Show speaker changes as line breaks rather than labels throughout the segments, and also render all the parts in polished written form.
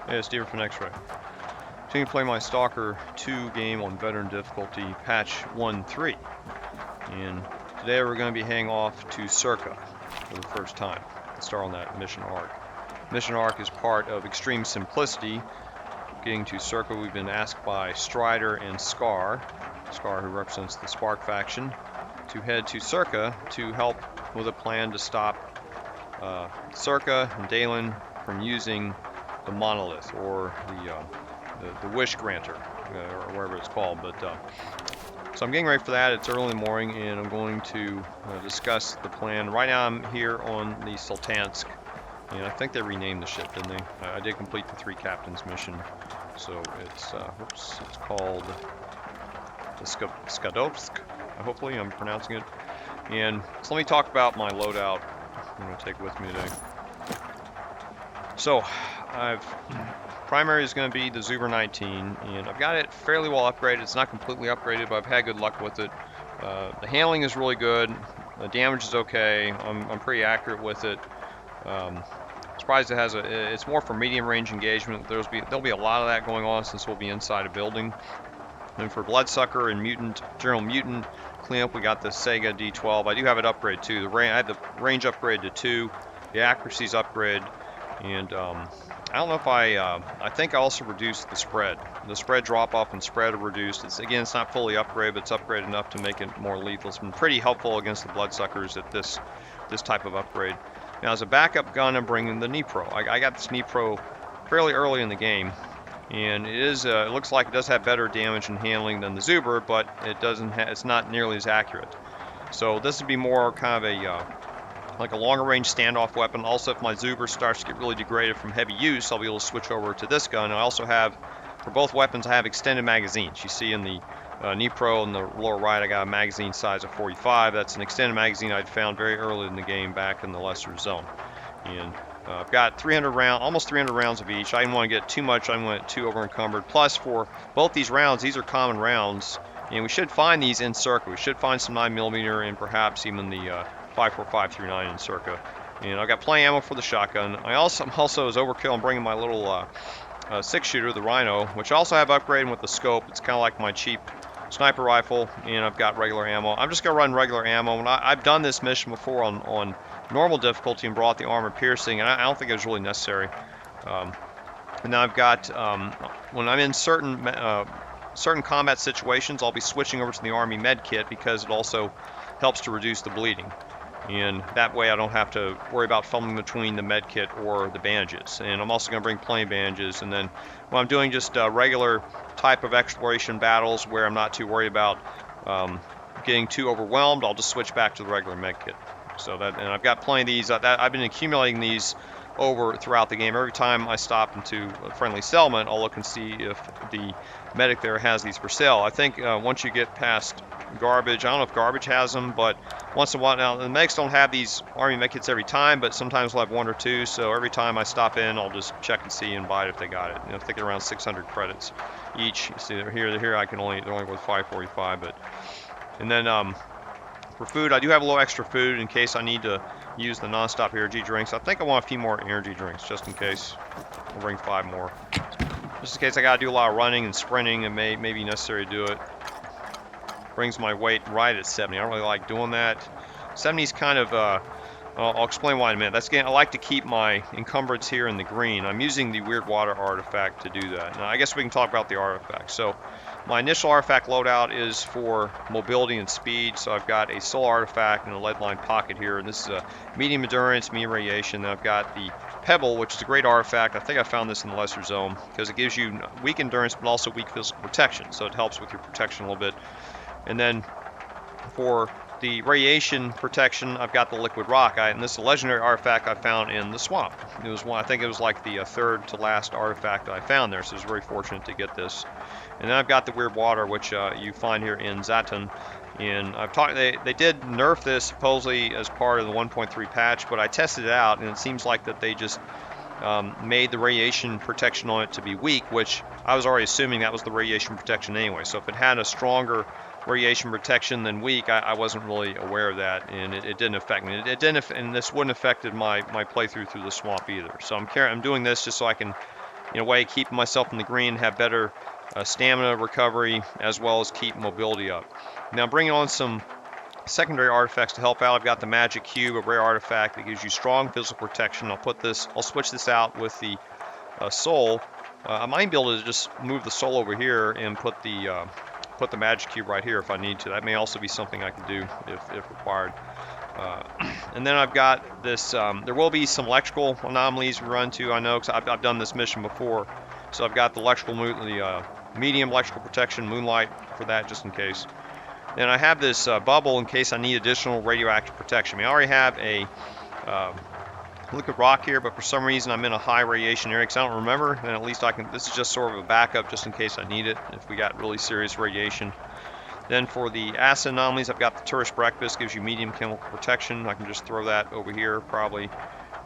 Hey, it's Deaver from X-Ray. Continue to play my Stalker 2 game on veteran difficulty, patch 1.3. And today we're going to be heading off to SIRCAA for the first time. Let's start on that mission arc. Mission arc is part of Extreme Simplicity. Getting to SIRCAA, we've been asked by Strider and Scar, who represents the Spark faction, to head to SIRCAA to help with a plan to stop SIRCAA and Dalin from using the monolith, or the wish granter, or whatever it's called. But so I'm getting ready for that. It's early in the morning, and I'm going to discuss the plan. Right now I'm here on the Sultansk, and I think they renamed the ship, didn't they? I did complete the 3 captains mission, so it's it's called the Skadovsk. Hopefully I'm pronouncing it. And so let me talk about my loadout I'm going to take with me today. So primary is going to be the Zuber 19, and I've got it fairly well upgraded. It's not completely upgraded, but I've had good luck with it. The handling is really good. The damage is okay. I'm pretty accurate with it. Surprised it has it's more for medium range engagement. There'll be a lot of that going on since we'll be inside a building. And for Bloodsucker and General Mutant cleanup, we got the Sega D12. I do have it upgraded too. I have the range upgrade to 2. The accuracy's upgraded. And I don't know if I think I also reduced the spread. The spread drop off and spread are reduced. It's not fully upgraded, but it's upgraded enough to make it more lethal. It's been pretty helpful against the Bloodsuckers at this type of upgrade. Now, as a backup gun, I'm bringing the Dnipro. I got this Dnipro fairly early in the game, and it looks like it does have better damage and handling than the Zuber, but it's not nearly as accurate. So this would be more kind of like a longer range standoff weapon. Also, if my Zuber starts to get really degraded from heavy use, I'll be able to switch over to this gun. I also have, for both weapons, I have extended magazines. You see in the Dnipro in the lower right, I got a magazine size of 45. That's an extended magazine I'd found very early in the game back in the lesser zone. And I've got almost 300 rounds of each. I didn't want to get too much. I went too over encumbered. Plus, for both these rounds, these are common rounds, and we should find these in SIRCAA. We should find some 9mm and perhaps even the 5.45 through 9 in SIRCAA. And I've got plenty of ammo for the shotgun. I'm also as overkill. I'm bringing my little 6-shooter, the Rhino, which I also have upgraded with the scope. It's kind of like my cheap sniper rifle, and I've got regular ammo. I'm just going to run regular ammo. And I've done this mission before on normal difficulty and brought the armor piercing, and I don't think it was really necessary. And now I've got, when I'm in certain combat situations, I'll be switching over to the Army med kit because it also helps to reduce the bleeding. And that way I don't have to worry about fumbling between the med kit or the bandages. And I'm also going to bring plenty of bandages. And then when I'm doing just regular type of exploration battles where I'm not too worried about getting too overwhelmed, I'll just switch back to the regular med kit. And I've got plenty of these. I've been accumulating these throughout the game. Every time I stop into a friendly settlement, I'll look and see if the medic there has these for sale. I think once you get past Garbage, I don't know if Garbage has them, but once in a while, now the medics don't have these Army med kits every time, but sometimes we'll have 1 or 2, so every time I stop in, I'll just check and see and buy it if they got it. I think they're around 600 credits each. You see, they're here they're only worth 545, but, and then for food, I do have a little extra food in case I need to use the non-stop energy drinks. I think I want a few more energy drinks just in case. I'll bring 5 more. Just in case I gotta do a lot of running and sprinting, and may be necessary to do it. Brings my weight right at 70. I don't really like doing that. 70 is kind of, I'll explain why in a minute. I like to keep my encumbrance here in the green. I'm using the weird water artifact to do that. Now, I guess we can talk about the artifact. So, my initial artifact loadout is for mobility and speed. So, I've got a soul artifact and a lead line pocket here. And this is a medium endurance, medium radiation. Then I've got the Pebble, which is a great artifact. I think I found this in the lesser zone because it gives you weak endurance but also weak physical protection. So, it helps with your protection a little bit. And then for the radiation protection, I've got the liquid rock. And this is a legendary artifact I found in the swamp. It was I think it was like the third to last artifact that I found there, so I was very fortunate to get this. And then I've got the weird water, which you find here in Zaton. And they did nerf this supposedly as part of the 1.3 patch, but I tested it out, and it seems like that they just made the radiation protection on it to be weak, which I was already assuming that was the radiation protection anyway. So if it had a stronger radiation protection than weak, I wasn't really aware of that, and it didn't affect me. It didn't, and this wouldn't affected my playthrough through the swamp either. So I'm doing this just so I can in a way, keep myself in the green, have better stamina recovery, as well as keep mobility up. Now, bringing on some secondary artifacts to help out. I've got the magic cube, a rare artifact that gives you strong physical protection. I'll switch this out with the soul. I might be able to just move the soul over here and put the magic cube right here if I need to. That may also be something I can do if required. And then I've got this, there will be some electrical anomalies we run to, I know, because I've done this mission before. So I've got the medium electrical protection, moonlight for that just in case. Then I have this bubble in case I need additional radioactive protection. I mean, I already have a liquid rock here, but for some reason I'm in a high radiation area because I don't remember, and at least this is just sort of a backup just in case I need it if we got really serious radiation. Then for the acid anomalies, I've got the tourist breakfast, gives you medium chemical protection. I can just throw that over here probably.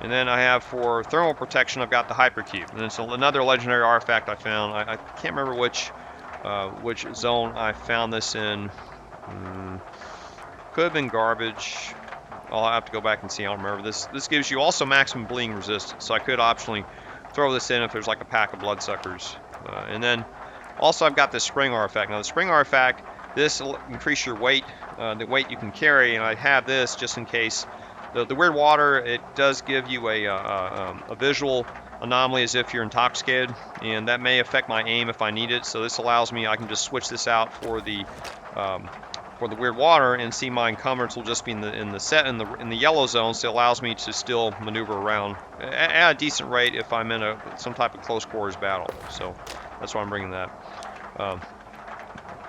And then I have for thermal protection, I've got the hypercube. And it's another legendary artifact I found. I can't remember which zone I found this in. Could have been garbage. I'll have to go back and see. I don't remember. This gives you also maximum bleeding resistance, so I could optionally throw this in if there's like a pack of bloodsuckers. And then also I've got this spring artifact. Now the spring artifact, this will increase your weight, the weight you can carry, and I have this just in case. The weird water, it does give you a visual anomaly as if you're intoxicated, and that may affect my aim if I need it. So this allows me, I can just switch this out for the weird water, and see my encumbrance will just be in the yellow zone, so it allows me to still maneuver around at a decent rate if I'm in some type of close quarters battle. So that's why I'm bringing that.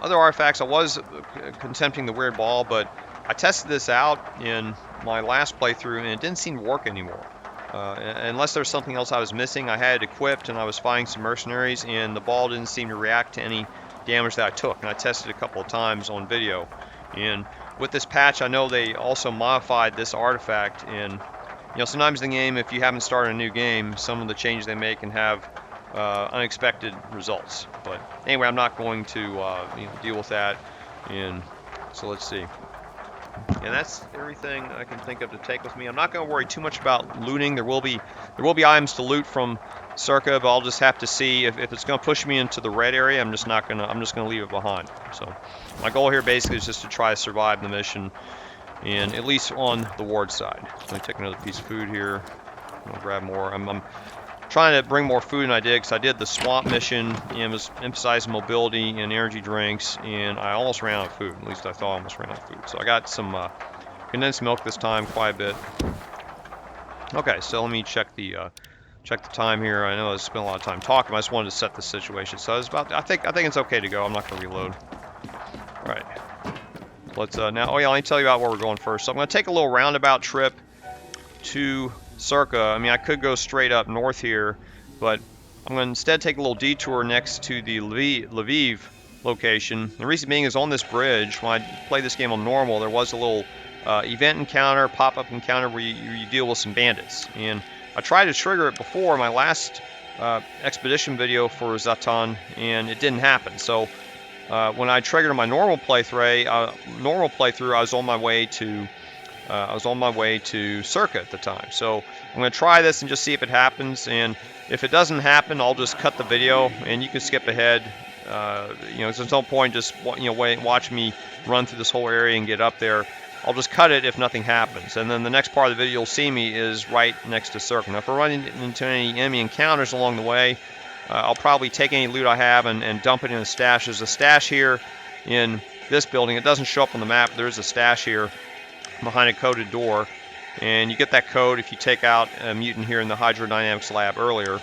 Other artifacts, I was attempting the weird ball, but I tested this out in my last playthrough and it didn't seem to work anymore. Unless there's something else I was missing. I had it equipped and I was fighting some mercenaries, and the ball didn't seem to react to any damage that I took. And I tested it a couple of times on video. And with this patch, I know they also modified this artifact. And sometimes in the game, if you haven't started a new game, some of the changes they make can have unexpected results. But anyway, I'm not going to deal with that. And so let's see. And that's everything I can think of to take with me. I'm not going to worry too much about looting. There will be items to loot from SIRCAA, but I'll just have to see if it's going to push me into the red area. I'm just going to leave it behind. So my goal here basically is just to try to survive the mission, and at least on the ward side. Let me take another piece of food here. I'll grab more. I'm trying to bring more food than I did, because I did the swamp mission and was emphasizing mobility and energy drinks, and I almost ran out of food. At least I thought I almost ran out of food. So I got some condensed milk this time, quite a bit. Okay, so let me check the time here. I know I spent a lot of time talking, but I just wanted to set the situation. So I think it's okay to go. I'm not going to reload. All right. Let's now. Oh yeah, let me tell you about where we're going first. So I'm going to take a little roundabout trip to SIRCAA. I mean, I could go straight up north here, but I'm going to instead take a little detour next to the Lviv location. The reason being is on this bridge, when I played this game on normal, there was a little event encounter, pop-up encounter where you deal with some bandits. And I tried to trigger it before my last expedition video for Zaton, and it didn't happen. So when I triggered my normal playthrough, I was on my way to SIRCAA at the time. So I'm going to try this and just see if it happens. And if it doesn't happen, I'll just cut the video and you can skip ahead. There's no point just watch me run through this whole area and get up there. I'll just cut it if nothing happens. And then the next part of the video you'll see me is right next to SIRCAA. Now, if we're running into any enemy encounters along the way, I'll probably take any loot I have and dump it in a stash. There's a stash here in this building. It doesn't show up on the map. There is a stash here behind a coded door, and you get that code if you take out a mutant here in the Hydrodynamics Lab earlier.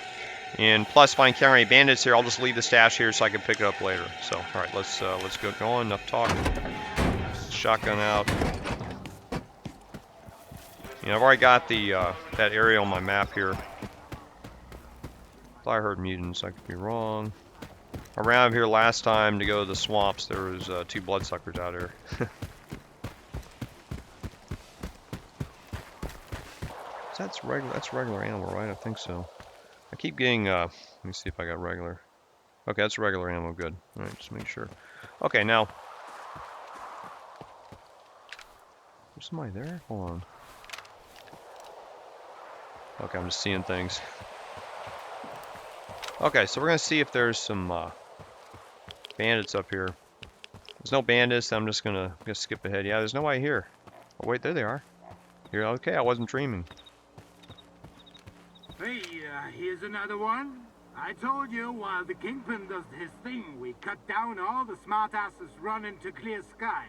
And plus, if I encounter any bandits here, I'll just leave the stash here so I can pick it up later. So, all right, let's go on. Enough talking. Shotgun out. I've already got the that area on my map here. I heard mutants. I could be wrong. I ran out here last time to go to the swamps. There was 2 bloodsuckers out here. That's regular animal, right? I think so. I keep getting, let me see if I got regular. Okay, that's regular ammo, good. Alright, just make sure. Okay, now. There's somebody there? Hold on. Okay, I'm just seeing things. Okay, so we're gonna see if there's some bandits up here. There's no bandits. I'm just gonna skip ahead. Yeah, there's nobody here. Oh wait, there they are. Here, okay, I wasn't dreaming.
Hey, here's another one. I told you while the Kingpin does his thing, we cut down all the smartasses running to clear sky.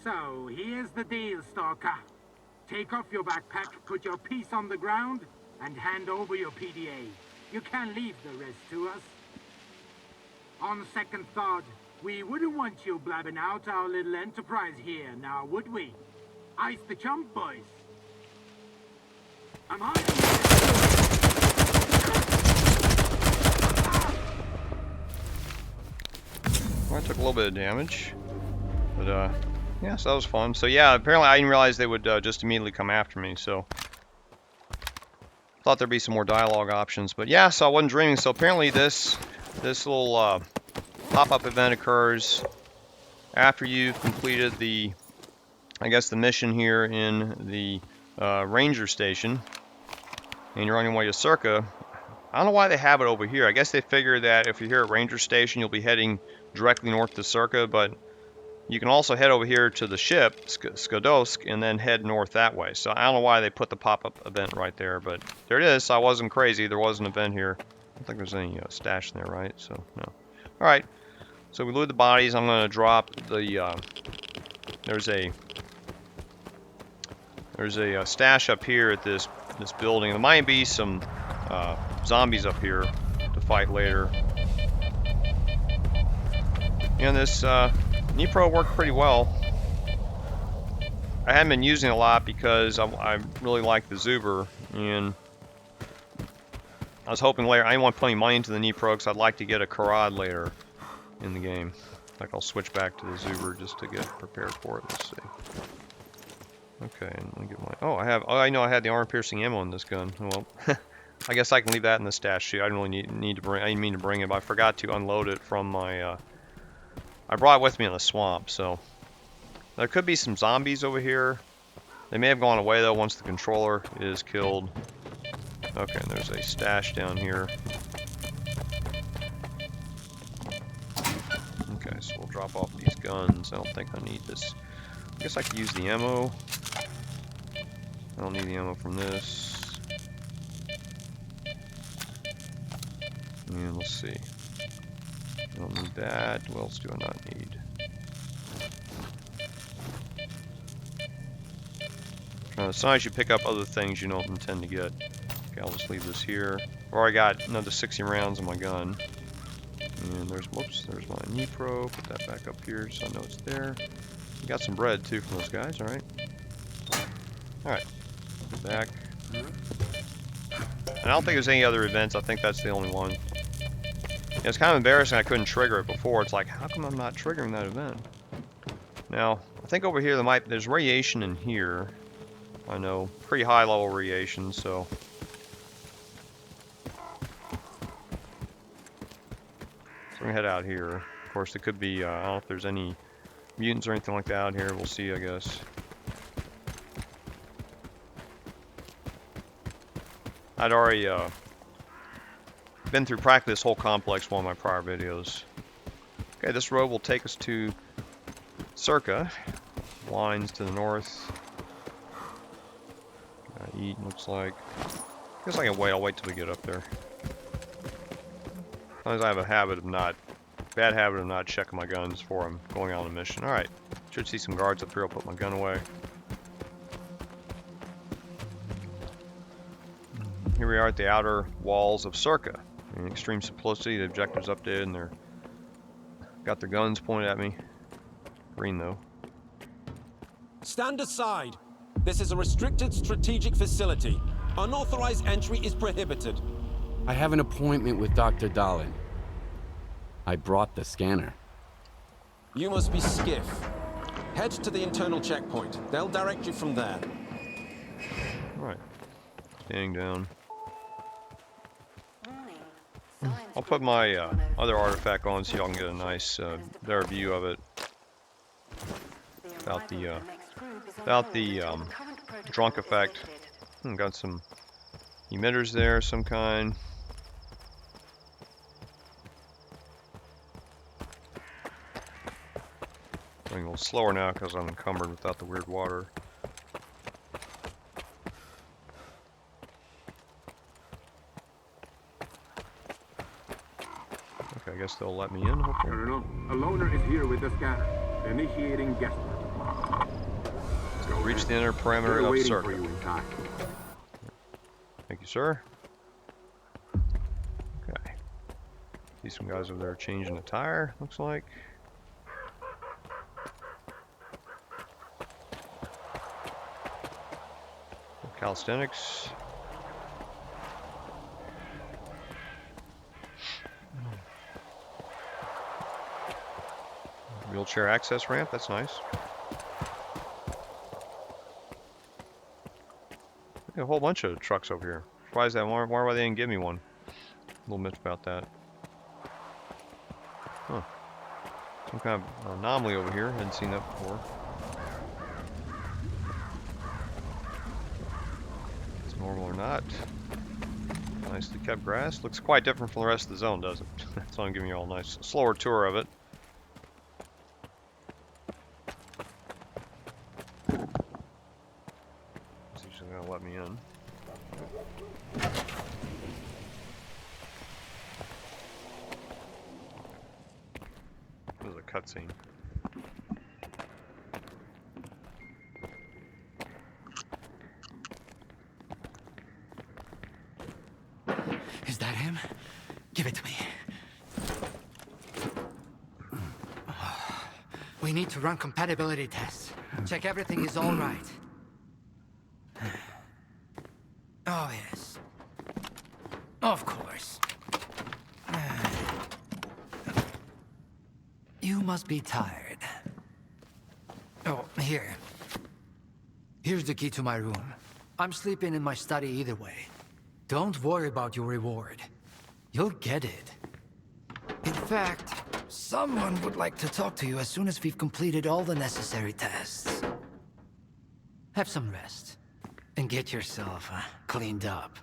So, here's the deal, Stalker. Take off your backpack, put your piece on the ground, and hand over your PDA. You can leave the rest to us. On second thought, we wouldn't want you blabbing out our little enterprise here, now would we? Ice the chump, boys. I'm hiding.
Well, I took a little bit of damage, but yeah, so that was fun. So yeah, apparently I didn't realize they would just immediately come after me. So thought there'd be some more dialogue options, but yeah, so I wasn't dreaming. So apparently this little pop-up event occurs after you've completed the, I guess, the mission here in the ranger station, and you're on your way to SIRCAA. I don't know why they have it over here. I guess they figure that if you're here at ranger station, you'll be heading directly north to SIRCAA, but you can also head over here to the ship, Skadovsk, and then head north that way. So I don't know why they put the pop-up event right there, but there it is. So I wasn't crazy. There was an event here. I don't think there's any stash in there, right? So, no. All right. So we loot the bodies. I'm going to drop the... there's a stash up here at this building. There might be some zombies up here to fight later. And this Dnipro worked pretty well. I haven't been using it a lot because I really like the Zuber, and I was hoping later. I didn't want to put any money into the Dnipro because I'd like to get a Karad later in the game. Like I'll switch back to the Zuber just to get prepared for it. Let's see. Okay, and let me get my. Oh, I know I had the armor-piercing ammo in this gun. Well, I guess I can leave that in the stash sheet. I didn't really need to bring. I didn't mean to bring it, but I forgot to unload it from my. I brought it with me in the swamp, so there could be some zombies over here. They may have gone away though once the controller is killed. Okay, and there's a stash down here. Okay, so we'll drop off these guns. I don't think I need this. I guess I could use the ammo. I don't need the ammo from this. And let's see. I don't need that. What else do I not need? Sometimes you pick up other things you don't intend to get. Okay, I'll just leave this here. I've already got another 60 rounds in my gun. And there's my Dnipro. Put that back up here so I know it's there. We got some bread too from those guys, alright? Alright. Back. And I don't think there's any other events. I think that's the only one. Yeah, it's kind of embarrassing I couldn't trigger it before. It's like, how come I'm not triggering that event? Now, I think over here there's radiation in here. I know, pretty high level radiation, so. So we're gonna head out here. Of course, it could be, I don't know if there's any mutants or anything like that out here. We'll see, I guess. I'd already been through practically this whole complex in one of my prior videos. Okay, this road will take us to SIRCAA. Lines to the north. Eat, looks like. I guess I can wait. I'll wait till we get up there. Sometimes I have a bad habit of not checking my guns before I'm going on a mission. Alright, should see some guards up here. I'll put my gun away. Here we are at the outer walls of SIRCAA. In extreme simplicity, the objectives updated and they're got their guns pointed at me. Green though.
Stand aside. This is a restricted strategic facility. Unauthorized entry is prohibited.
I have an appointment with Dr. Dalin. I brought the scanner.
You must be Skiff. Head to the internal checkpoint. They'll direct you from there.
Alright. Staying down. I'll put my other artifact on so y'all can get a nice, better view of it. Without the drunk effect. Got some emitters there, some kind. Going a little slower now because I'm encumbered without the weird water. Okay, I guess they'll let me in, hopefully.
Colonel, a loner is here with the scanner. Initiating guest work.
So reach the inner perimeter
They're
of
waiting for
SIRCAA.
you inside.
Thank you, sir. Okay. See some guys over there changing a tire, looks like. Calisthenics. Wheelchair access ramp, that's nice. A whole bunch of trucks over here. Why is that? Why they didn't give me one? A little miffed about that. Huh. Some kind of anomaly over here. Hadn't seen that before. It's normal or not. Nicely kept grass. Looks quite different from the rest of the zone, doesn't it? That's why I'm giving you all a nice, slower tour of it. Let me in. This is a cutscene.
Is that him? Give it to me. We need to run compatibility tests. Check everything is all right. Oh, yes. Of course. You must be tired. Oh, here. Here's the key to my room. I'm sleeping in my study either way. Don't worry about your reward. You'll get it. In fact, someone would like to talk to you as soon as we've completed all the necessary tests. Have some rest. And get yourself cleaned up.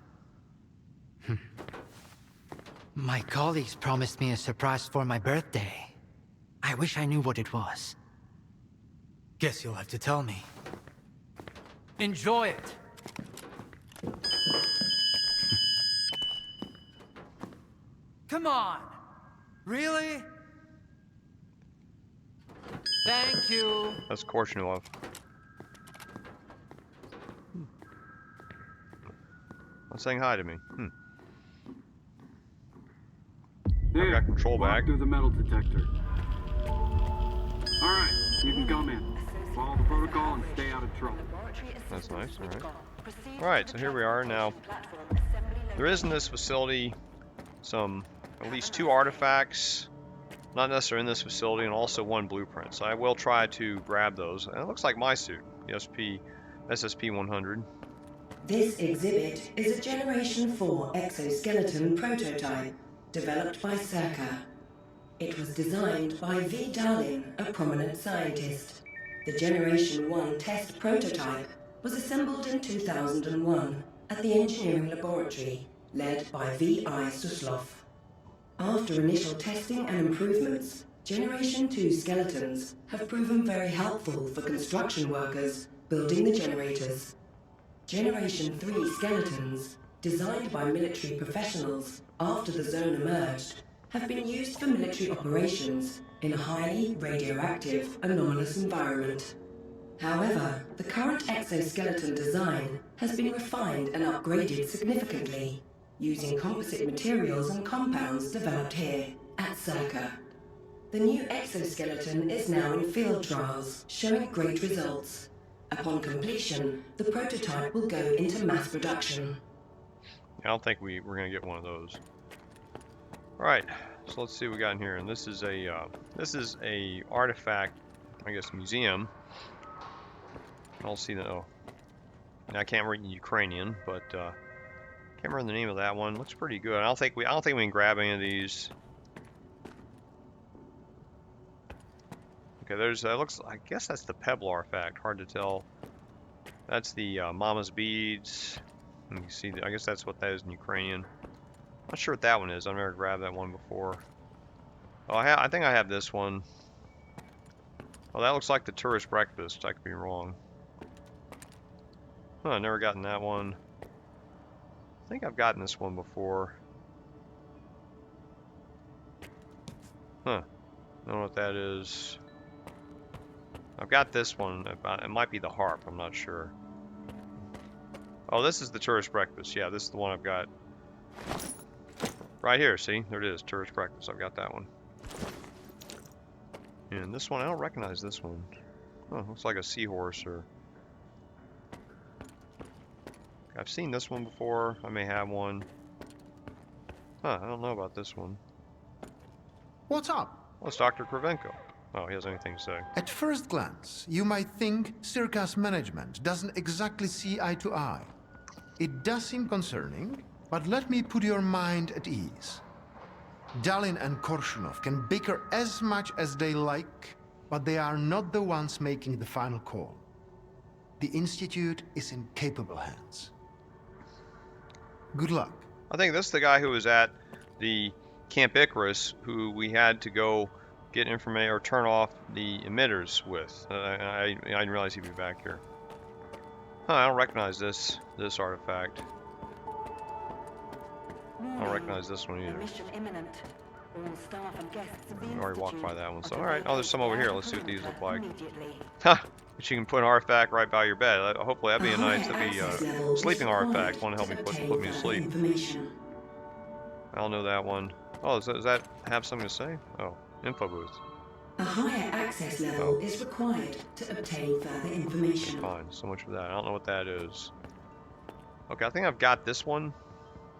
My colleagues promised me a surprise for my birthday. I wish I knew what it was. Guess you'll have to tell me. Enjoy it! Come on! Really? Thank you!
That's Korchnilov. Not saying hi to me. I've got control back.
Through the metal detector. All right, you can come in. Follow the protocol and stay out of trouble.
That's nice. All right. All right. So here we are now. There is in this facility at least 2 artifacts, not necessarily in this facility, and also 1 blueprint. So I will try to grab those. And it looks like my suit, the SSP-100.
This exhibit is a Generation 4 exoskeleton prototype developed by SIRCAA. It was designed by V. Dalin, a prominent scientist. The Generation 1 test prototype was assembled in 2001 at the engineering laboratory led by V.I. Suslov. After initial testing and improvements, Generation 2 skeletons have proven very helpful for construction workers building the generators. Generation 3 skeletons, designed by military professionals after the zone emerged, have been used for military operations in a highly radioactive, anomalous environment. However, the current exoskeleton design has been refined and upgraded significantly, using composite materials and compounds developed here at SIRCAA. The new exoskeleton is now in field trials, showing great results. Upon completion, the prototype will go into mass production.
I don't think we're going to get one of those. Alright, so let's see what we got in here. And this is a artifact, I guess, museum. I'll see that. Oh, I can't read Ukrainian, but can't remember the name of that one. Looks pretty good. I don't think we can grab any of these. Okay, there's looks. I guess that's the pebble artifact. Hard to tell. That's the Mama's beads. And you see, I guess that's what that is in Ukrainian. Not sure what that one is. I've never grabbed that one before. Oh, I think I have this one. Oh, that looks like the tourist breakfast. I could be wrong. Huh, never gotten that one. I think I've gotten this one before. Huh. Don't know what that is. I've got this one. It might be the harp. I'm not sure. Oh, this is the tourist breakfast. Yeah, this is the one I've got. Right here, see? There it is, tourist breakfast. I've got that one. And this one, I don't recognize this one. Oh, looks like a seahorse or... I've seen this one before. I may have one. Huh, I don't know about this one.
What's up?
Oh, it's Dr. Kryvenko. Oh, he has anything to say.
At first glance, you might think SIRCAA's management doesn't exactly see eye to eye. It does seem concerning, but let me put your mind at ease. Dalin and Korshunov can bicker as much as they like, but they are not the ones making the final call. The Institute is in capable hands. Good luck.
I think this is the guy who was at the Camp Icarus, who we had to go get information or turn off the emitters with. I didn't realize he'd be back here. Huh, I don't recognize this artifact. I don't recognize this one either.
Mission imminent. All staff and guests of the
We already walked
Institute
by that one. So,
are to
alright. Oh, there's some over here. Let's see what
vacate
these look
the
like.
immediately.
Ha! But you can put an artifact right by your bed. Hopefully that'd be a nice, sleeping artifact. One to help me put me to sleep. I don't know that one. Oh, does that have something to say? Oh, info booth.
A higher access level is required to obtain further information.
Fine, so much for that. I don't know what that is. Okay, I think I've got this one.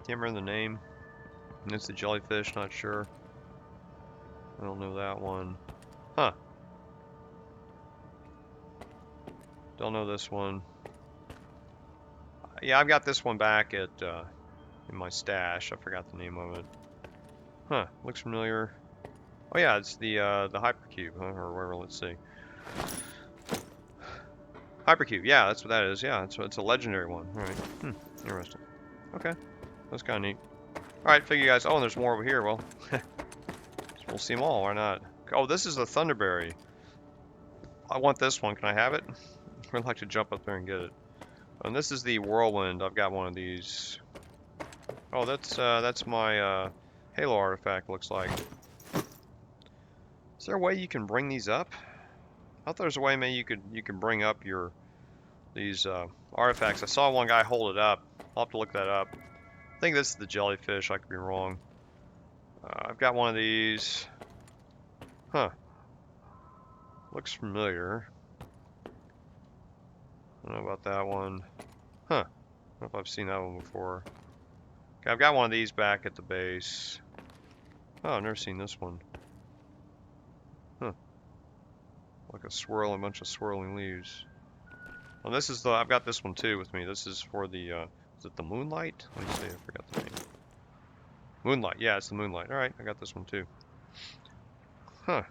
Can't remember the name. And it's the jellyfish, not sure. I don't know that one. Huh. Don't know this one. Yeah, I've got this one back at in my stash. I forgot the name of it. Huh, looks familiar. Oh yeah, it's the hypercube, huh? Or whatever. Let's see. Hypercube. Yeah, that's what that is. Yeah, it's a legendary one. All right. Interesting. Okay, that's kind of neat. All right, figure you guys. Oh, and there's more over here. Well, we'll see them all. Why not? Oh, this is the Thunderberry. I want this one. Can I have it? I'd like to jump up there and get it. And this is the Whirlwind. I've got one of these. Oh, that's my Halo artifact. Looks like. Is there a way you can bring these up? I thought there was a way maybe you can bring up these artifacts. I saw one guy hold it up. I'll have to look that up. I think this is the jellyfish. I could be wrong. I've got one of these. Huh. Looks familiar. I don't know about that one. Huh. I don't know if I've seen that one before. Okay, I've got one of these back at the base. Oh, I've never seen this one. Huh. Like a bunch of swirling leaves. Well, this is I've got this one too with me. This is for the, is it the Moonlight? Let me see, I forgot the name. Moonlight, yeah, it's the Moonlight. Alright, I got this one too. Huh.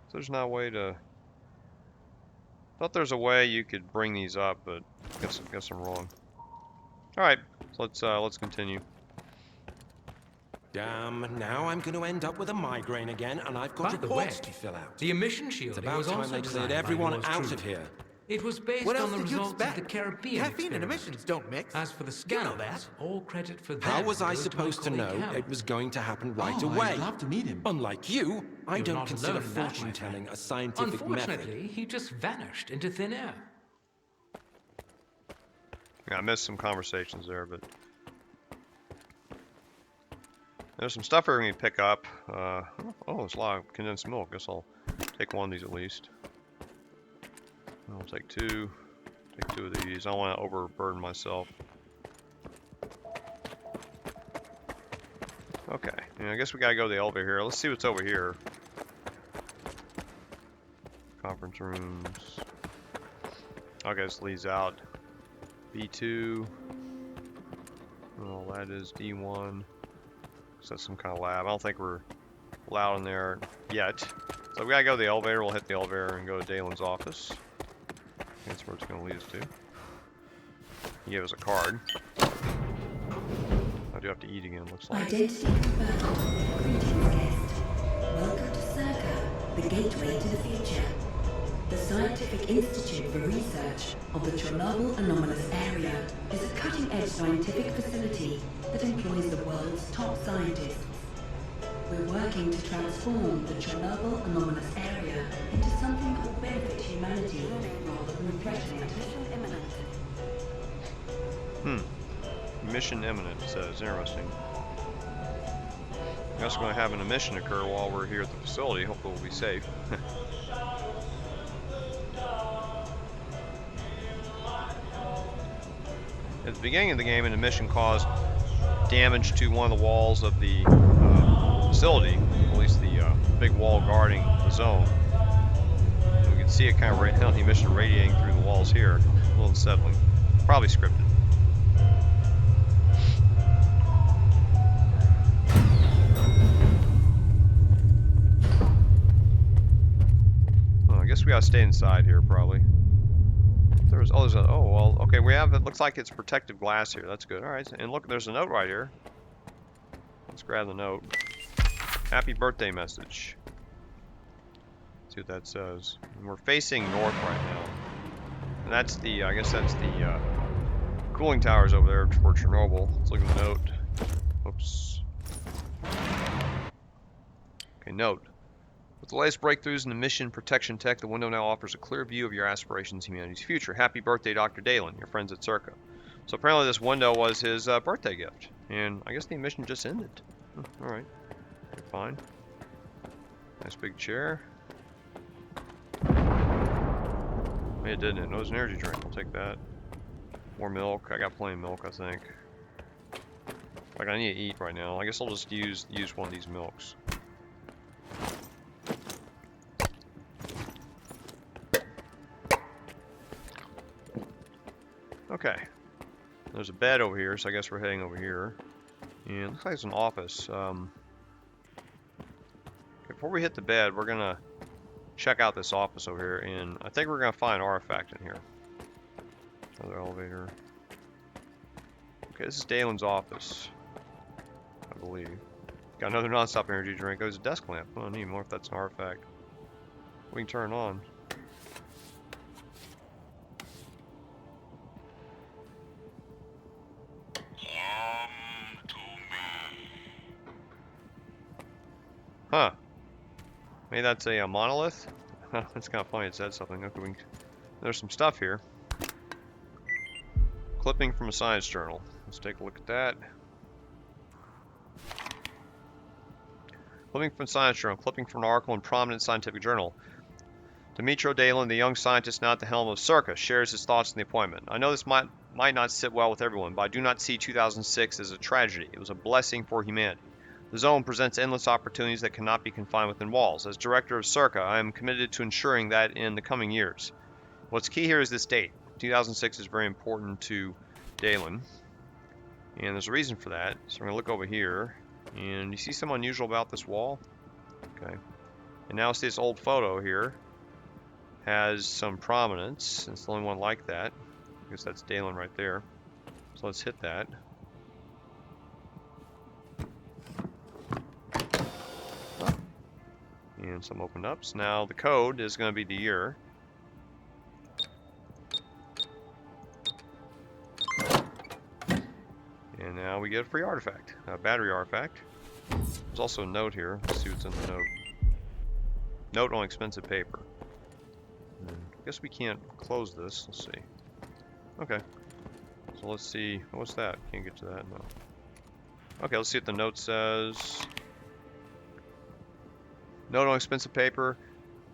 So there's not a way to... Thought there's a way you could bring these up, but guess I'm wrong. Alright, so let's continue.
Damn, now I'm going to end up with a migraine again, and I've got reports to fill out.
The emission shielding
It's about
was
time
also
they
designed
cleared
by
everyone
yours
out
truly.
of here.
It was based
What
on
else
the
did you
results of the
expect?
Caribbean
Caffeine and
experiment.
emissions don't mix.
As for the
You know
scandals,
that.
all credit for them.
How was I
goes to my
supposed to know
colleague Hal.
it was going to happen right
Oh,
away?
I'd love to meet him.
Unlike you, I
You're
don't
not
consider
alone in that, my
fortune-telling
friend.
a scientific method.
Unfortunately, he just vanished into thin air.
Yeah, I missed some conversations there, but... There's some stuff we're going to pick up. Oh, there's a lot of condensed milk. Guess I'll take one of these at least. I'll take two. Take two of these. I don't want to overburden myself. Okay. Yeah, I guess we got to go to the elevator here. Let's see what's over here. Conference rooms. Okay, this leads out. B2. Oh, that is D1. So that's some kind of lab. I don't think we're allowed in there yet. So we gotta go to the elevator. We'll hit the elevator and go to Dalin's office. That's where it's gonna lead us to. He gave us a card. I do have to eat again, looks like.
Identity confirmed. Greetings, guest. Welcome to SIRCAA. the gateway to the future. The Scientific Institute for Research of the Chernobyl Anomalous Area is a cutting-edge scientific facility that employs the world's top scientists. We're working to transform the Chernobyl Anomalous Area into something that will benefit humanity rather than threaten it.
Mission imminent, it says. Interesting. We're also going to have an emission occur while we're here at the facility. Hopefully we'll be safe. At the beginning of the game, an emission caused damage to one of the walls of the facility, at least the big wall guarding the zone. And we can see it kind of right now, the emission radiating through the walls here. A little unsettling. Probably scripted. I guess we gotta stay inside here, probably. There's oh well, okay, we have, it looks like it's protective glass here. That's good. All right, and look, there's a note right here. Let's grab the note. Happy birthday message. See what that says. And we're facing north right now, and that's the, I guess that's the cooling towers over there for Chernobyl. Let's look at the note. Oops. Okay, note. With the latest breakthroughs in emission protection tech, the window now offers a clear view of your aspirations in humanity's future. Happy birthday, Dr. Dalin, your friends at SIRCAA. So apparently this window was his birthday gift. And I guess the emission just ended. Alright. Fine. Nice big chair. It didn't end. It was an energy drink. I'll take that. More milk. I got plenty of milk, I think. Like, I need to eat right now. I guess I'll just use one of these milks. Okay, there's a bed over here, so I guess we're heading over here. And it looks like it's an office. Okay, before we hit the bed, we're gonna check out this office over here, and I think we're gonna find an artifact in here. Another elevator. Okay, this is Dalin's office, I believe. Got another non-stop energy drink. Oh, there's a desk lamp. I don't need more if that's an artifact. We can turn it on. Huh. Maybe that's a monolith? That's kind of funny, it said something. Okay, there's some stuff here. Clipping from a science journal. Let's take a look at that. Clipping from a science journal. Clipping from an article in prominent scientific journal. Dnipro Dalin, the young scientist now at the helm of SIRCAA, shares his thoughts on the appointment. I know this might not sit well with everyone, but I do not see 2006 as a tragedy. It was a blessing for humanity. The zone presents endless opportunities that cannot be confined within walls. As director of SIRCAA, I am committed to ensuring that in the coming years. What's key here is this date. 2006 is very important to Dalin, and there's a reason for that. So we're going to look over here, and you see something unusual about this wall? Okay. And now see this old photo here has some prominence. It's the only one like that. I guess that's Dalin right there. So let's hit that. And some opened up. So now the code is going to be the year. And now we get a free artifact, a battery artifact. There's also a note here. Let's see what's in the note. Note on expensive paper. I guess we can't close this. Let's see. Okay. So let's see. What's that? Can't get to that. No. Okay, let's see what the note says. Note on expensive paper.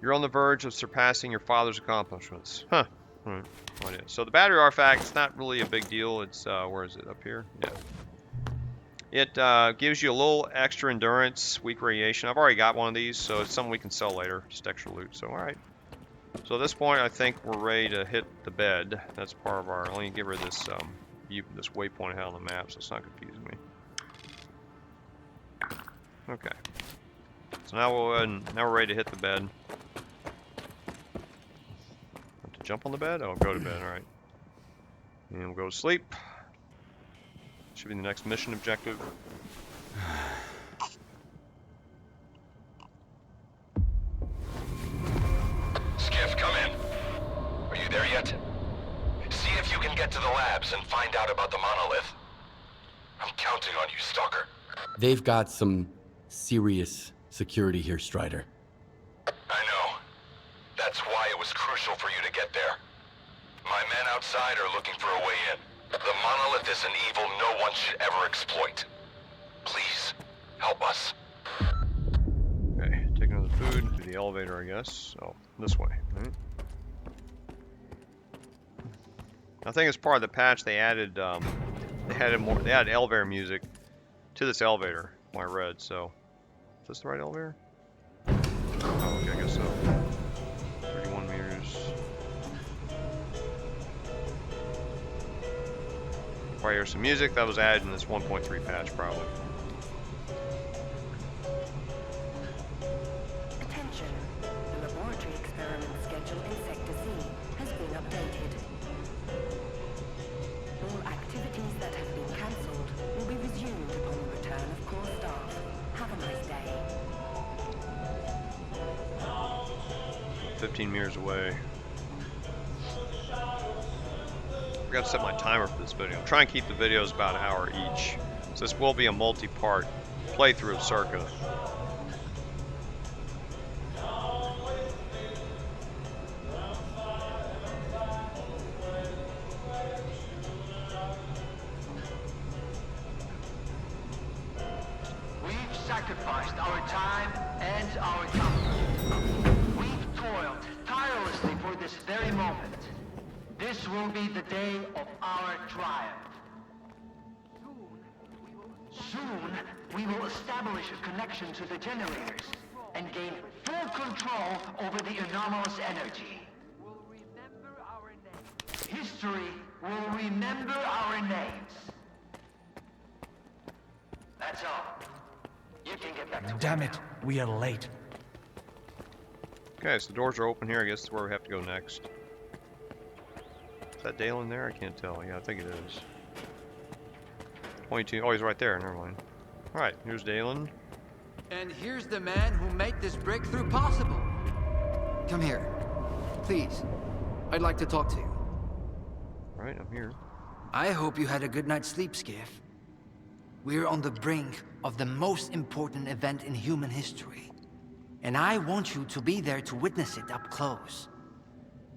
You're on the verge of surpassing your father's accomplishments. Huh. Alright. So the battery artifact is not really a big deal. It's, where is it? Up here? Yeah. It gives you a little extra endurance, weak radiation. I've already got one of these, so it's something we can sell later. Just extra loot. So, alright. So at this point, I think we're ready to hit the bed. That's part of our... Let me get rid of this, this waypoint out on the map so it's not confusing me. Okay. So now we're ready to hit the bed. Want to jump on the bed? Oh, go to bed. All right. And we'll go to sleep. Should be the next mission objective.
labs and find out about the monolith. I'm counting on you, Stalker.
They've got some serious security here, Strider.
I know. That's why it was crucial for you to get there. My men outside are looking for a way in. The monolith is an evil no one should ever exploit. Please, help us.
Okay, take another food to the elevator, I guess. Oh, this way, right? I think as part of the patch they added they added elevator music to this elevator, from what I read, so is this the right elevator? Oh, okay, I guess so. 31 meters. Probably hear some music that was added in this 1.3 patch, probably.
Attention. The laboratory experiment schedule in Sector C has been updated. All activities that have been cancelled will be resumed upon the return of core staff. Have a nice day.
15 meters away. I forgot to set my timer for this video. I'm trying to keep the videos about an hour each. So this will be a multi-part playthrough of SIRCAA.
We've sacrificed our time and our comfort. We've toiled tirelessly for this very moment. This will be the day of our triumph. Soon, we will establish a connection to the generators and gain full control over the anomalous energy. History will remember our names. That's all. You can get back to
Damn it, we are late.
Okay, so the doors are open here. I guess that's where we have to go next. Is that Dalin there? I can't tell. Yeah, I think it is. 22. Oh, he's right there. Never mind. Alright, here's Dalin.
And here's the man who made this breakthrough possible. Come here. Please. I'd like to talk to you.
Alright, I'm here.
I hope you had a good night's sleep, Skiff. We're on the brink of the most important event in human history. And I want you to be there to witness it up close.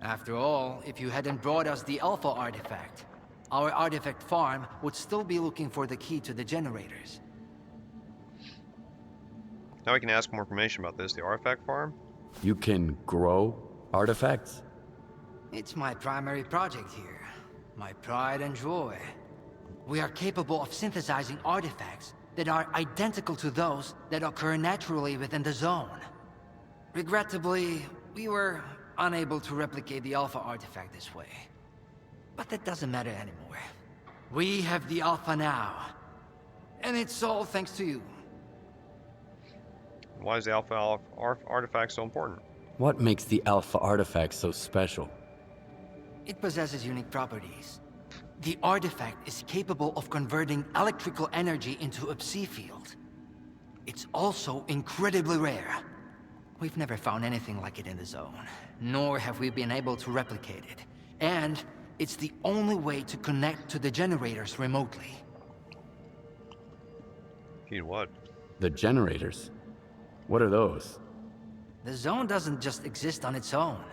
After all, if you hadn't brought us the Alpha artifact, our artifact farm would still be looking for the key to the generators.
Now we can ask more information about this. The artifact farm?
You can grow artifacts?
It's my primary project here. My pride and joy. We are capable of synthesizing artifacts that are identical to those that occur naturally within the zone. Regrettably, we were unable to replicate the Alpha artifact this way. But that doesn't matter anymore. We have the Alpha now. And it's all thanks to you.
Why is the Alpha artifact so important?
What makes the Alpha artifact so special?
It possesses unique properties. The artifact is capable of converting electrical energy into a psi field. It's also incredibly rare. We've never found anything like it in the zone, nor have we been able to replicate it. And it's the only way to connect to the generators remotely.
Key to what?
The generators? What are those?
The zone doesn't just exist on its own.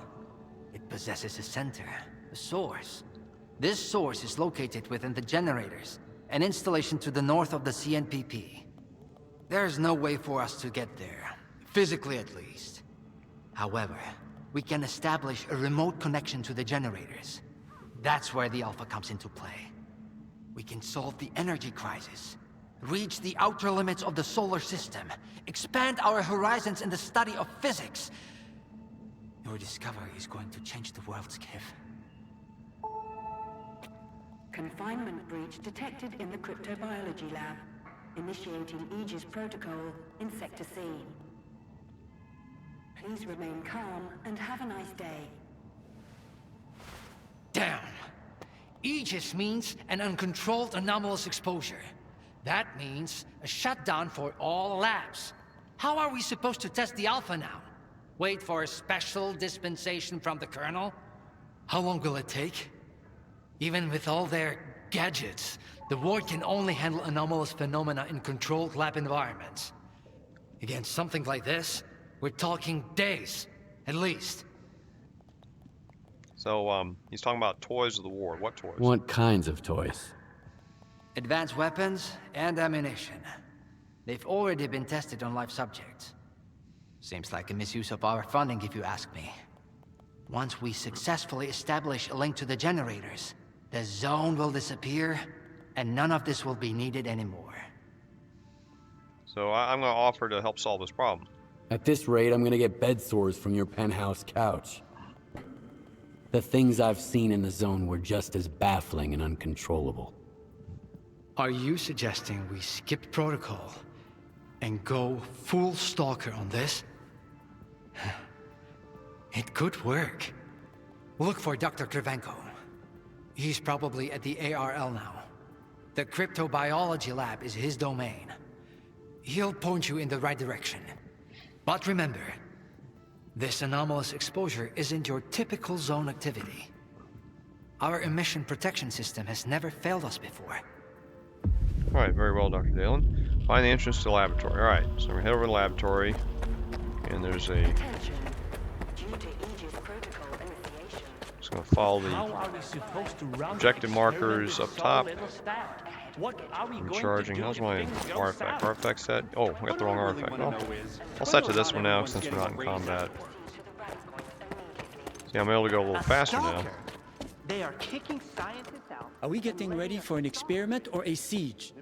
It possesses a center, a source. This source is located within the generators, an installation to the north of the CNPP. There's no way for us to get there, physically at least. However, we can establish a remote connection to the generators. That's where the Alpha comes into play. We can solve the energy crisis, reach the outer limits of the solar system, expand our horizons in the study of physics. Your discovery is going to change the world, Skiff.
Confinement breach detected in the Cryptobiology Lab. Initiating Aegis protocol in Sector C. Please remain calm and have a nice day.
Damn! Aegis means an uncontrolled anomalous exposure. That means a shutdown for all labs. How are we supposed to test the Alpha now? Wait for a special dispensation from the Colonel? How long will it take? Even with all their gadgets, the ward can only handle anomalous phenomena in controlled lab environments. Against something like this, we're talking days, at least.
So, he's talking about toys of the ward. What toys?
What kinds of toys?
Advanced weapons and ammunition. They've already been tested on live subjects. Seems like a misuse of our funding, if you ask me. Once we successfully establish a link to the generators, the zone will disappear, and none of this will be needed anymore.
So I'm going to offer to help solve this problem.
At this rate, I'm gonna get bed sores from your penthouse couch. The things I've seen in the zone were just as baffling and uncontrollable.
Are you suggesting we skip protocol and go full Stalker on this? It could work. Look for Dr. Kryvenko. He's probably at the ARL now. The Cryptobiology Lab is his domain. He'll point you in the right direction. But remember, this anomalous exposure isn't your typical zone activity. Our emission protection system has never failed us before.
Alright, very well, Dr. Dalin. Find the entrance to the laboratory. Alright, so we're head over to the laboratory, and there's a...
Attention. Due to Aegis protocol initiation.
Just going to follow
How
the
are we supposed to run
objective markers up top.
What are we going
Recharging.
to do
How's
if
my
things go
artifact?
south?
Artifact set? Oh, I got the wrong artifact. Well, I'll set to this one now since we're not in combat. See, I'm able to go a little faster now.
Stalker. They are kicking scientists out.
Are we getting ready for an experiment or a siege?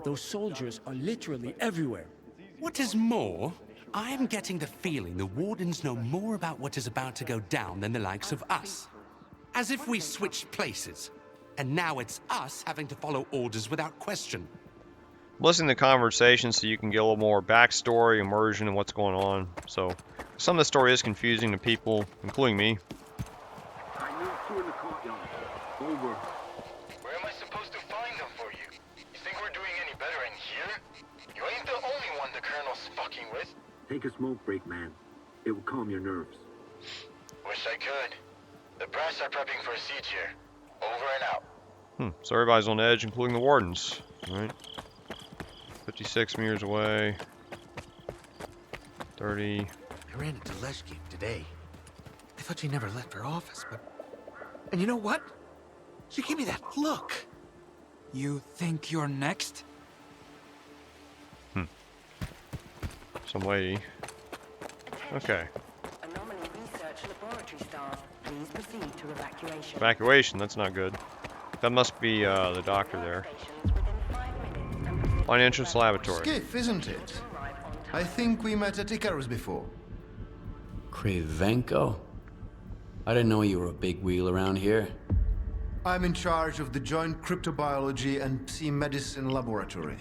Those soldiers are literally everywhere.
What is more, I am getting the feeling the Wardens know more about what is about to go down than the likes of us. As if we switched places. And now it's us having to follow orders without question.
Listen to conversations so you can get a little more backstory, immersion, and what's going on. So, some of the story is confusing to people, including me.
I need you in the courtyard. Over.
Where am I supposed to find them for you? You think we're doing any better in here? You ain't the only one the Colonel's fucking with.
Take a smoke break, man. It will calm your nerves.
Wish I could. The brass are prepping for a siege here. Over and out.
So everybody's on edge, including the Wardens. Alright. 56 meters away. 30.
I ran into Leshki today. I thought she never left her office, but... And you know what? She gave me that look.
You think you're next?
Some lady. Okay.
Anomaly research laboratory staff. Please proceed to evacuation.
Evacuation, that's not good. That must be the doctor there. Find entrance laboratory.
Skiff, isn't it? I think we met at Icarus before.
Kryvenko? I didn't know you were a big wheel around here.
I'm in charge of the Joint Cryptobiology and Psi Medicine Laboratory.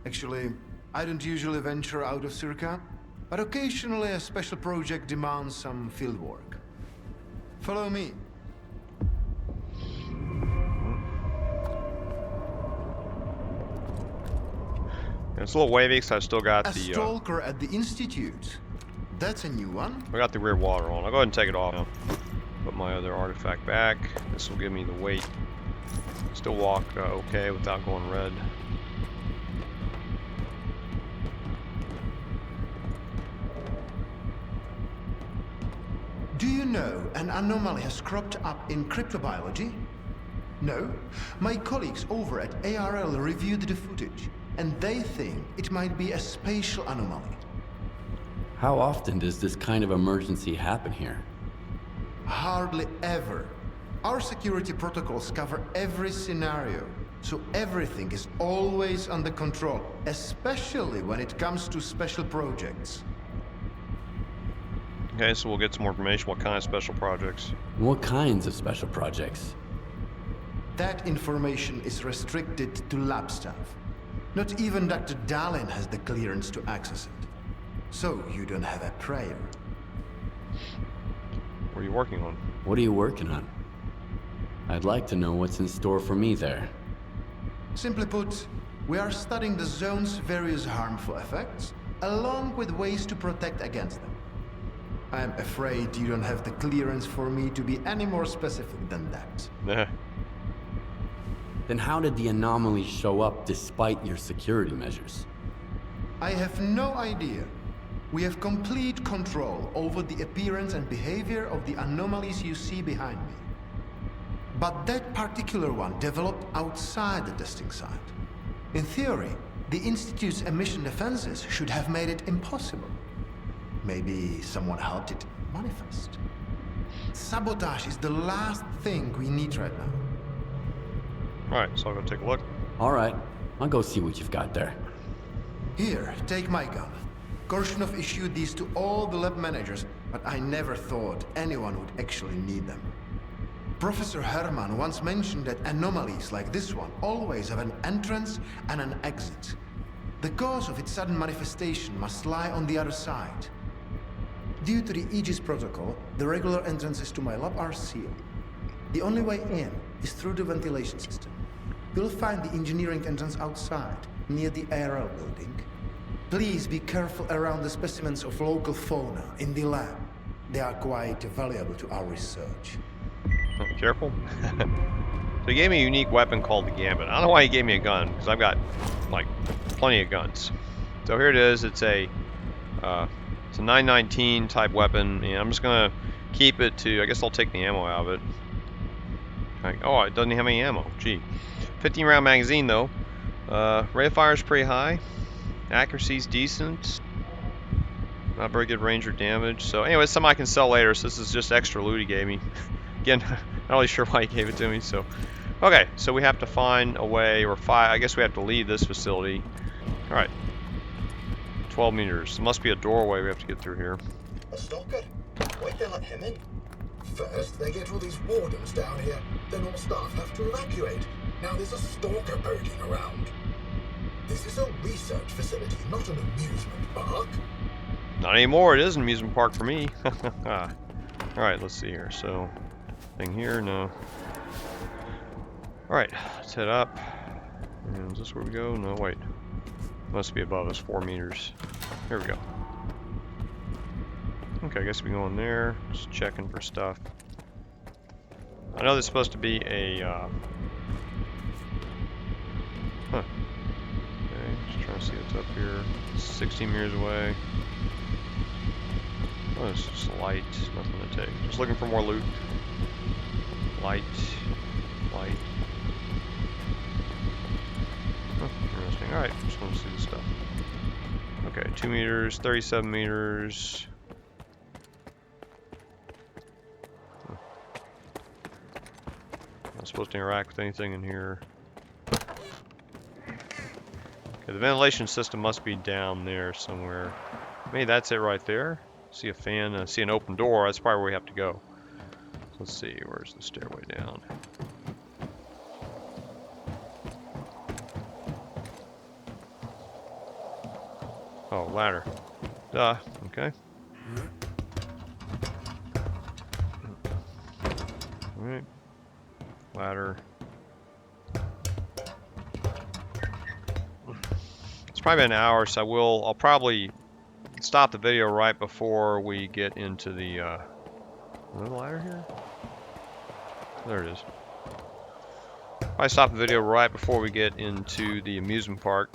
Actually, I don't usually venture out of SIRCAA, but occasionally a special project demands some field work. Follow me.
It's a little wavy because I still got
A
the
Stalker at the Institute. That's a new one.
I got the rear water on. I'll go ahead and take it off now. Put my other artifact back. This will give me the weight. Still walk okay without going red.
Do you know an anomaly has cropped up in cryptobiology? No? My colleagues over at ARL reviewed the footage, and they think it might be a spatial anomaly.
How often does this kind of emergency happen here?
Hardly ever. Our security protocols cover every scenario, so everything is always under control, especially when it comes to special projects.
Okay, so we'll get some more information. What kind of special projects?
What kinds of special projects?
That information is restricted to lab staff. Not even Dr. Dalin has the clearance to access it. So you don't have a prayer.
What are you working on?
What are you working on? I'd like to know what's in store for me there.
Simply put, we are studying the zone's various harmful effects, along with ways to protect against them. I am afraid you don't have the clearance for me to be any more specific than that.
Nah.
then how did the anomaly show up despite your security measures?
I have no idea. We have complete control over the appearance and behavior of the anomalies you see behind me. But that particular one developed outside the testing site. In theory, the Institute's emission defenses should have made it impossible. Maybe someone helped it manifest. Sabotage is the last thing we need right now.
Alright, so I'll go take a look.
Alright, I'll go see what you've got there.
Here, take my gun. Korshunov issued these to all the lab managers, but I never thought anyone would actually need them. Professor Herman once mentioned that anomalies like this one always have an entrance and an exit. The cause of its sudden manifestation must lie on the other side. Due to the Aegis protocol, the regular entrances to my lab are sealed. The only way in is through the ventilation system. You'll find the engineering entrance outside, near the ARL building. Please be careful around the specimens of local fauna in the lab. They are quite valuable to our research.
Oh, careful. So he gave me a unique weapon called the Gambit. I don't know why he gave me a gun, because I've got, like, plenty of guns. So here it is. It's a 919 type weapon, and I'm just going to keep it to, I guess I'll take the ammo out of it. Like, oh, it doesn't have any ammo. Gee. 15 round magazine, though. Rate of fire is pretty high. Accuracy's decent. Not very good range or damage. So anyway, it's something I can sell later, so this is just extra loot he gave me. Again, not really sure why he gave it to me, so. Okay, so we have to find a way, or I guess we have to leave this facility. Alright. 12 meters. There must be a doorway we have to get through here.
A stalker? Why'd they let him in? First, they get all these wardens down here, then all staff have to evacuate. Now there's a stalker boating around. This is a research facility, not an amusement park.
Not anymore, it is an amusement park for me. Alright, let's see here. So, thing here, no. Alright, let's head up. And is this where we go? No, wait. Must be above us, 4 meters. Here we go. Okay, I guess we go in there. Just checking for stuff. I know there's supposed to be a, huh. Okay, just trying to see what's up here. 16 meters away. Oh, it's just light. Nothing to take. Just looking for more loot. Light. Light. Oh, interesting. Alright, just want to see the stuff. Okay, 2 meters, 37 meters. Not supposed to interact with anything in here. Okay, the ventilation system must be down there somewhere. Maybe that's it right there. See a fan, see an open door. That's probably where we have to go. Let's see, where's the stairway down? Oh, ladder. Duh, okay. Alright. Ladder. It's probably been an hour, so I'll probably stop the video right before we get into the, is there a ladder here? There it is. I stop the video right before we get into the amusement park.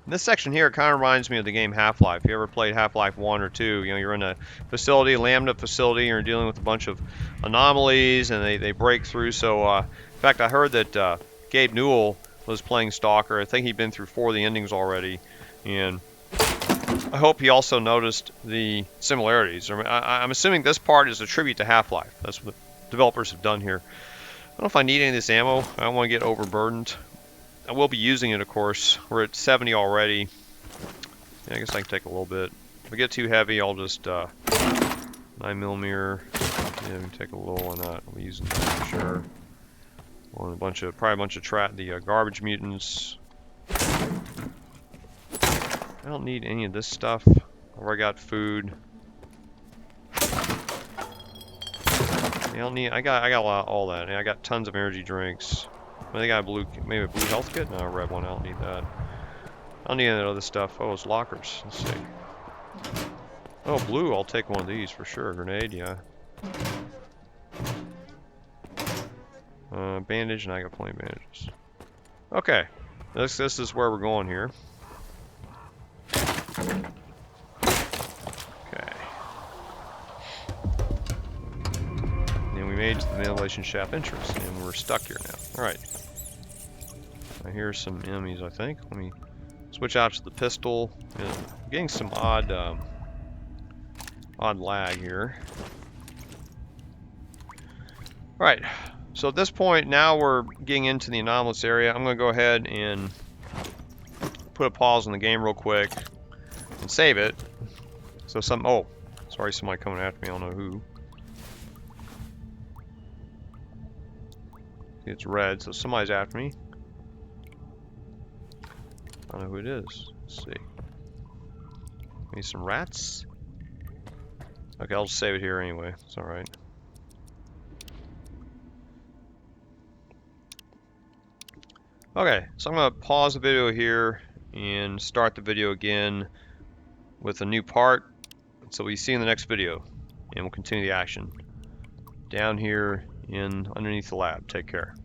This section here kind of reminds me of the game Half-Life. If you ever played Half-Life 1 or 2, you know, you're in a facility, lambda facility, and you're dealing with a bunch of anomalies, and they break through. So, in fact, I heard that Gabe Newell was playing Stalker. I think he'd been through 4 of the endings already, and I hope he also noticed the similarities. I'm assuming this part is a tribute to Half-Life. That's what the developers have done here. I don't know if I need any of this ammo. I don't want to get overburdened. I will be using it, of course. We're at 70 already. Yeah, I guess I can take a little bit. If I get too heavy, I'll just 9mm. Yeah, we can take a little on that. I'll be using that for sure. On a bunch of, probably a bunch of garbage mutants. I don't need any of this stuff. Or I got food. I don't need. I got a lot, all that. And I got tons of energy drinks. I think I got maybe a blue health kit. No, a red one. I don't need that. I don't need any other stuff. Oh, it's lockers. Let's see. Oh, blue. I'll take one of these for sure. Grenade, yeah. Bandage, and I got plenty of bandages. Okay, this is where we're going here. Okay. And we made it to the ventilation shaft entrance, and we're stuck here now. Alright. I hear some enemies, I think. Let me switch out to the pistol. Yeah, I'm getting some odd lag here. Alright, so at this point, now we're getting into the anomalous area. I'm going to go ahead and put a pause on the game real quick and save it. So oh, sorry, somebody coming after me, I don't know who. It's red, so somebody's after me. I don't know who it is. Let's see. Maybe some rats? Okay, I'll just save it here anyway. It's alright. Okay, so I'm going to pause the video here and start the video again with a new part. So we see in the next video, and we'll continue the action down here underneath the lab. Take care.